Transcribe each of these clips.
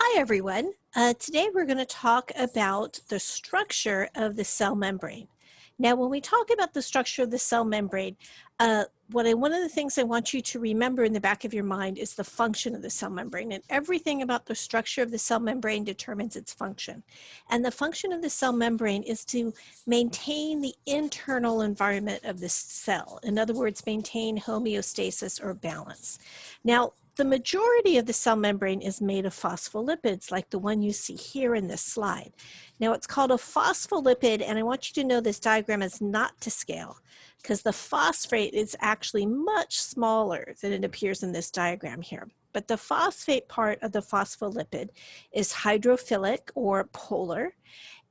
Hi, everyone. Today we're going to talk about the structure of the cell membrane. Now, when we talk about the structure of the cell membrane, one of the things I want you to remember in the back of your mind is the function of the cell membrane. And everything about the structure of the cell membrane determines its function. And the function of the cell membrane is to maintain the internal environment of the cell. In other words, maintain homeostasis or balance. Now, the majority of the cell membrane is made of phospholipids, like the one you see here in this slide. Now, it's called a phospholipid, and I want you to know this diagram is not to scale, because the phosphate is actually much smaller than it appears in this diagram here. But the phosphate part of the phospholipid is hydrophilic or polar,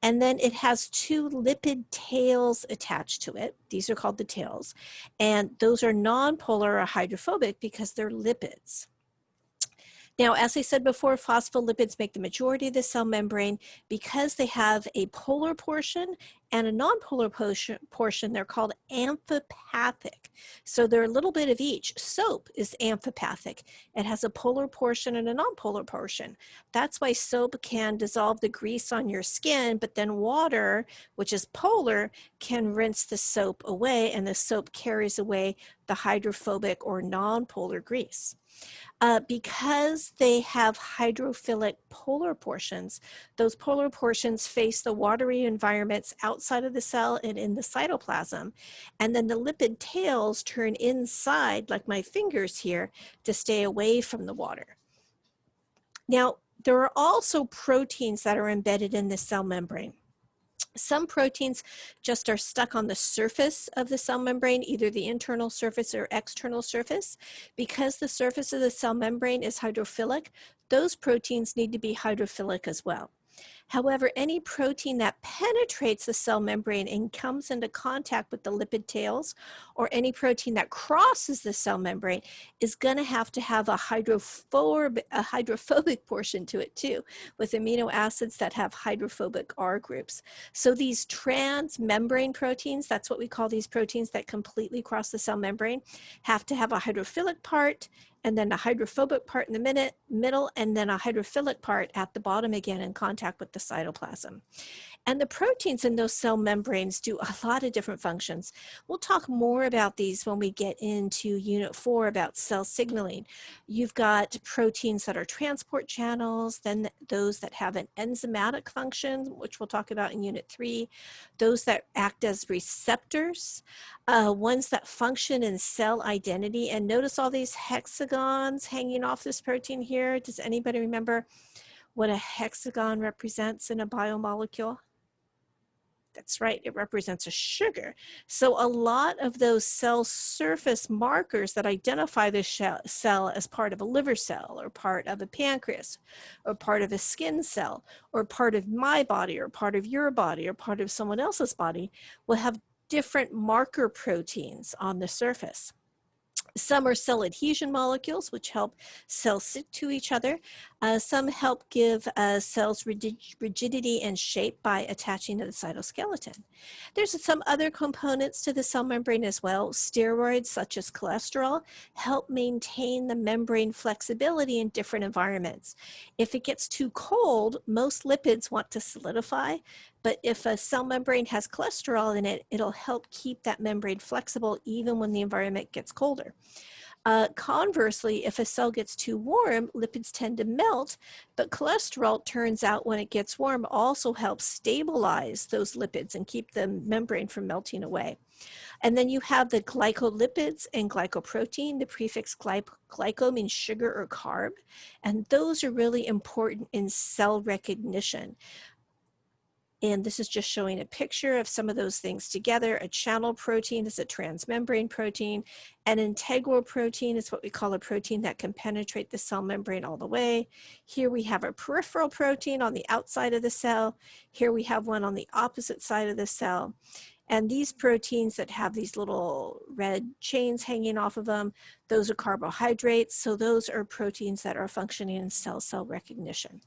and then it has two lipid tails attached to it. These are called the tails, and those are nonpolar or hydrophobic because they're lipids. Now, as I said before, phospholipids make the majority of the cell membrane. Because they have a polar portion and a nonpolar portion, they're called amphipathic. So they're a little bit of each. Soap is amphipathic. It has a polar portion and a nonpolar portion. That's why soap can dissolve the grease on your skin, but then water, which is polar, can rinse the soap away, and the soap carries away the hydrophobic or nonpolar grease. Because they have hydrophilic polar portions, those polar portions face the watery environments outside of the cell and in the cytoplasm. And then the lipid tails turn inside, like my fingers here, to stay away from the water. Now, there are also proteins that are embedded in the cell membrane. Some proteins just are stuck on the surface of the cell membrane, either the internal surface or external surface. Because the surface of the cell membrane is hydrophilic, those proteins need to be hydrophilic as well. However, any protein that penetrates the cell membrane and comes into contact with the lipid tails, or any protein that crosses the cell membrane, is going to have a hydrophobic portion to it too, with amino acids that have hydrophobic R groups. So these transmembrane proteins, that's what we call these proteins that completely cross the cell membrane, have to have a hydrophilic part, and then a hydrophobic part in the middle, and then a hydrophilic part at the bottom again in contact with the cytoplasm. And the proteins in those cell membranes do a lot of different functions. We'll talk more about these when we get into Unit 4 about cell signaling. You've got proteins that are transport channels, then those that have an enzymatic function, which we'll talk about in Unit 3, those that act as receptors, ones that function in cell identity. And notice all these hexagons hanging off this protein here. Does anybody remember what a hexagon represents in a biomolecule? That's right, it represents a sugar. So a lot of those cell surface markers that identify the cell as part of a liver cell, or part of a pancreas, or part of a skin cell, or part of my body, or part of your body, or part of someone else's body, will have different marker proteins on the surface. Some are cell adhesion molecules, which help cells stick to each other. Some help give cells rigidity and shape by attaching to the cytoskeleton. There's some other components to the cell membrane as well. Steroids, such as cholesterol, help maintain the membrane flexibility in different environments. If it gets too cold, most lipids want to solidify, but if a cell membrane has cholesterol in it, it'll help keep that membrane flexible even when the environment gets colder. Conversely, if a cell gets too warm, lipids tend to melt, but cholesterol, turns out, when it gets warm, also helps stabilize those lipids and keep the membrane from melting away. And then you have the glycolipids and glycoprotein. The prefix glyco means sugar or carb, and those are really important in cell recognition. And this is just showing a picture of some of those things together. A channel protein is a transmembrane protein. An integral protein is what we call a protein that can penetrate the cell membrane all the way. Here we have a peripheral protein on the outside of the cell. Here we have one on the opposite side of the cell. And these proteins that have these little red chains hanging off of them, those are carbohydrates. So those are proteins that are functioning in cell recognition.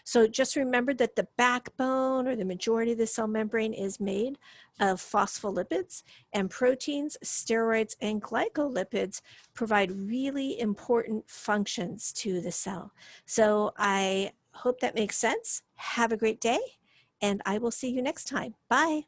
So just remember that the backbone, or the majority of the cell membrane, is made of phospholipids, and proteins, steroids, and glycolipids provide really important functions to the cell. So I Hope that makes sense. Have a great day, and I will see you next time. Bye.